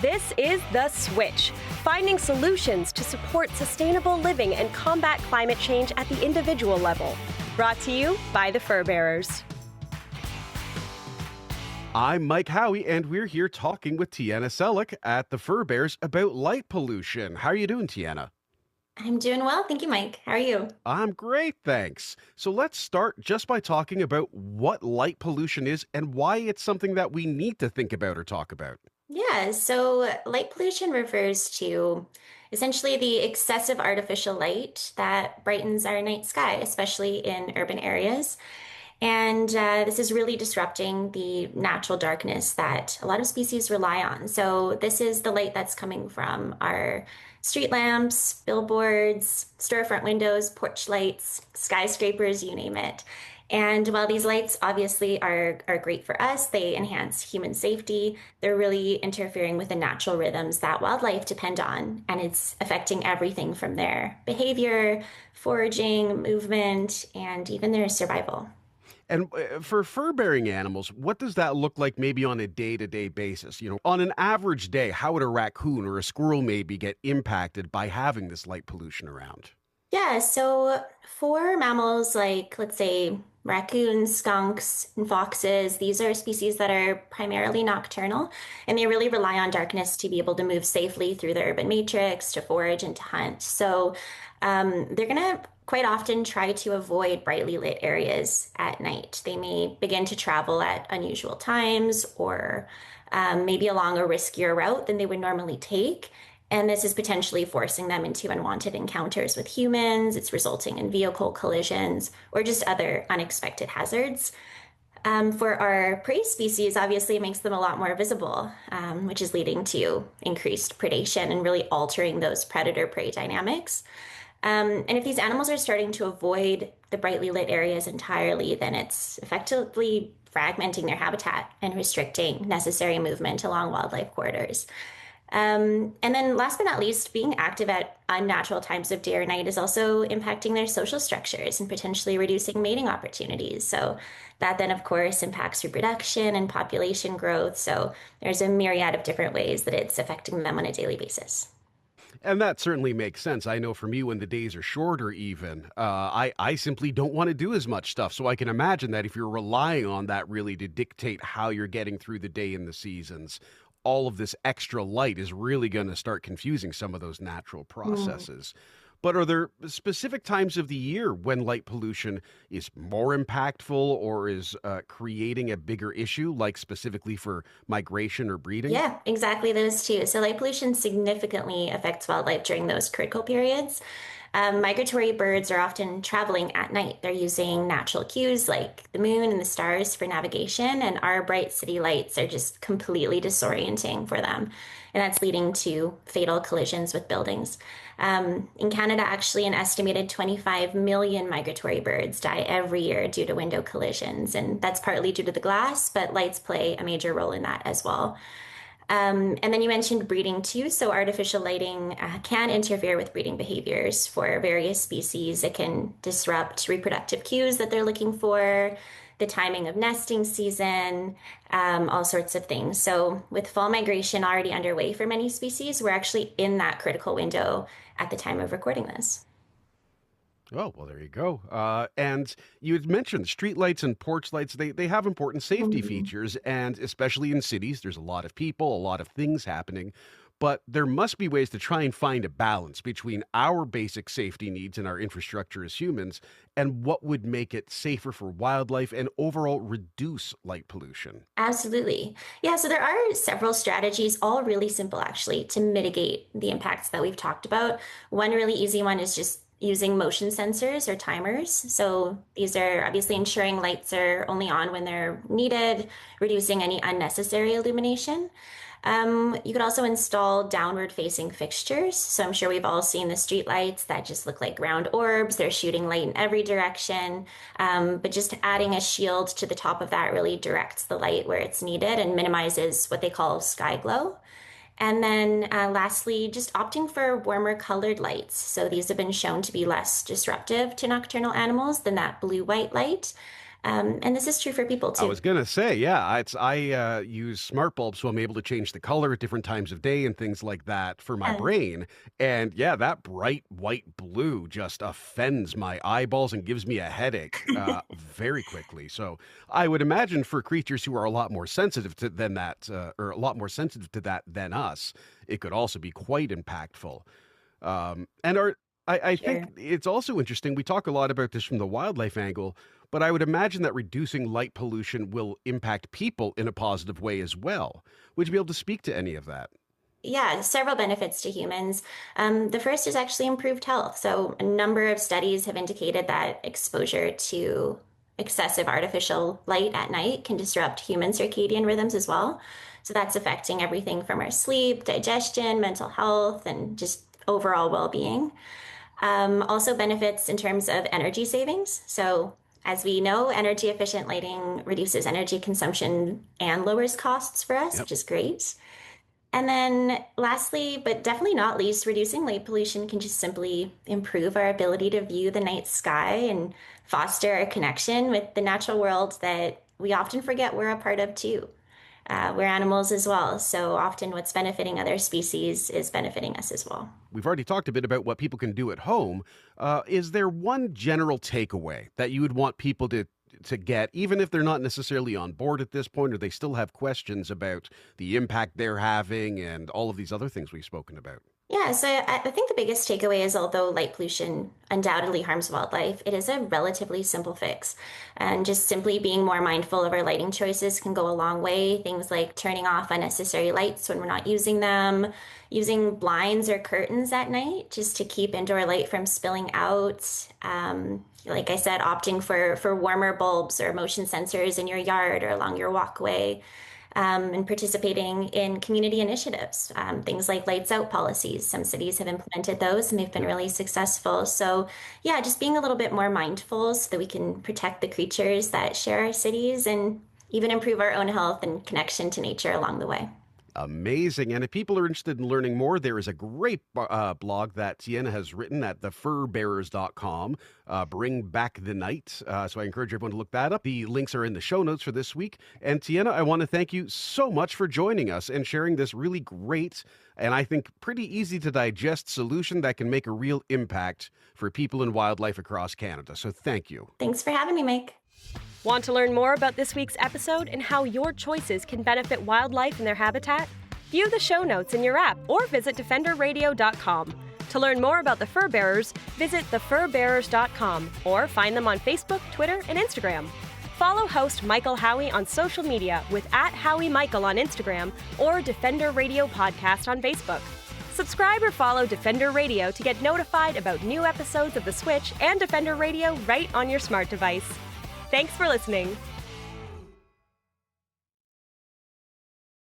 This is The Switch, finding solutions to support sustainable living and combat climate change at the individual level. Brought to you by the Fur Bearers. I'm Mike Howie, and we're here talking with Tijana Selak at the Fur Bearers about light pollution. How are you doing, Tijana? I'm doing well. Thank you, Mike. How are you? I'm great, thanks. So let's start just by talking about what light pollution is and why it's something that we need to think about or talk about. Yeah, so light pollution refers to essentially the excessive artificial light that brightens our night sky, especially in urban areas. And this is really disrupting the natural darkness that a lot of species rely on. So this is the light that's coming from our street lamps, billboards, storefront windows, porch lights, skyscrapers, you name it. And while these lights obviously are great for us, they enhance human safety, they're really interfering with the natural rhythms that wildlife depend on. And it's affecting everything from their behavior, foraging, movement, and even their survival. And for fur-bearing animals, what does that look like maybe on a day-to-day basis? On an average day, how would a raccoon or a squirrel maybe get impacted by having this light pollution around? Yeah, so for mammals like, let's say, raccoons, skunks, and foxes, these are species that are primarily nocturnal, and they really rely on darkness to be able to move safely through the urban matrix, to forage and to hunt. So they're going to quite often try to avoid brightly lit areas at night. They may begin to travel at unusual times or maybe along a riskier route than they would normally take. And this is potentially forcing them into unwanted encounters with humans. It's resulting in vehicle collisions or just other unexpected hazards. For our prey species, obviously, it makes them a lot more visible, which is leading to increased predation and really altering those predator-prey dynamics. And if these animals are starting to avoid the brightly lit areas entirely, then it's effectively fragmenting their habitat and restricting necessary movement along wildlife corridors. And then last but not least, being active at unnatural times of day or night is also impacting their social structures and potentially reducing mating opportunities. So that then, of course, impacts reproduction and population growth. So there's a myriad of different ways that it's affecting them on a daily basis. And that certainly makes sense. I know for me, when the days are shorter even, I simply don't want to do as much stuff. So I can imagine that if you're relying on that really to dictate how you're getting through the day and the seasons, all of this extra light is really going to start confusing some of those natural processes. But are there specific times of the year when light pollution is more impactful or is creating a bigger issue, like specifically for migration or breeding? Yeah, exactly those two. So light pollution significantly affects wildlife during those critical periods. Migratory birds are often traveling at night. They're using natural cues like the moon and the stars for navigation, and our bright city lights are just completely disorienting for them. And that's leading to fatal collisions with buildings. In Canada, actually, an estimated 25 million migratory birds die every year due to window collisions. And that's partly due to the glass, but lights play a major role in that as well. And then you mentioned breeding too. So artificial lighting can interfere with breeding behaviors for various species. It can disrupt reproductive cues that they're looking for, the timing of nesting season, all sorts of things. So with fall migration already underway for many species, we're actually in that critical window at the time of recording this. Oh, well, there you go. And you had mentioned streetlights and porch lights. They have important safety features, and especially in cities, there's a lot of people, a lot of things happening. But there must be ways to try and find a balance between our basic safety needs and our infrastructure as humans and what would make it safer for wildlife and overall reduce light pollution. Absolutely. Yeah, so there are several strategies, all really simple actually, to mitigate the impacts that we've talked about. One really easy one is just using motion sensors or timers. So these are obviously ensuring lights are only on when they're needed, reducing any unnecessary illumination. You could also install downward facing fixtures. So I'm sure we've all seen the street lights that just look like round orbs. They're shooting light in every direction. But just adding a shield to the top of that really directs the light where it's needed and minimizes what they call sky glow. And then lastly, just opting for warmer colored lights. So these have been shown to be less disruptive to nocturnal animals than that blue-white light. And this is true for people I too. was gonna say, yeah, I use smart bulbs, so I'm able to change the color at different times of day and things like that for my Yeah. brain. And yeah, that bright white blue just offends my eyeballs and gives me a headache very quickly. So I would imagine for creatures who are a lot more sensitive to than that, or a lot more sensitive to that than us, it could also be quite impactful. And I Sure. think it's also interesting. We talk a lot about this from the wildlife angle, but I would imagine that reducing light pollution will impact people in a positive way as well. Would you be able to speak to any of that? Yeah, several benefits to humans. The first is actually improved health. So, a number of studies have indicated that exposure to excessive artificial light at night can disrupt human circadian rhythms as well. So, that's affecting everything from our sleep, digestion, mental health, and just overall well being. Also, benefits in terms of energy savings. So, as we know, energy efficient lighting reduces energy consumption and lowers costs for us, Yep. which is great. And then lastly, but definitely not least, reducing light pollution can just simply improve our ability to view the night sky and foster a connection with the natural world that we often forget we're a part of too. We're animals as well, so often what's benefiting other species is benefiting us as well. We've already talked a bit about what people can do at home. Is there one general takeaway that you would want people to get, even if they're not necessarily on board at this point, or they still have questions about the impact they're having and all of these other things we've spoken about? Yeah, so I think the biggest takeaway is although light pollution undoubtedly harms wildlife, it is a relatively simple fix. And just simply being more mindful of our lighting choices can go a long way. Things like turning off unnecessary lights when we're not using them, using blinds or curtains at night just to keep indoor light from spilling out. Like I said, opting for warmer bulbs or motion sensors in your yard or along your walkway, and participating in community initiatives, things like lights out policies. Some cities have implemented those and they've been really successful. So, yeah, just being a little bit more mindful so that we can protect the creatures that share our cities and even improve our own health and connection to nature along the way. Amazing. And if people are interested in learning more, there is a great blog that Tijana has written at thefurbearers.com, Bring Back the Night. So I encourage everyone to look that up. The links are in the show notes for this week. And Tijana, I want to thank you so much for joining us and sharing this really great and I think pretty easy to digest solution that can make a real impact for people and wildlife across Canada. So thank you. Thanks for having me, Mike. Want to learn more about this week's episode and how your choices can benefit wildlife and their habitat? View the show notes in your app or visit defenderradio.com. To learn more about the Fur Bearers, visit thefurbearers.com or find them on Facebook, Twitter, and Instagram. Follow host Michael Howie on social media with @HowieMichael on Instagram or Defender Radio Podcast on Facebook. Subscribe or follow Defender Radio to get notified about new episodes of The Switch and Defender Radio right on your smart device. Thanks for listening.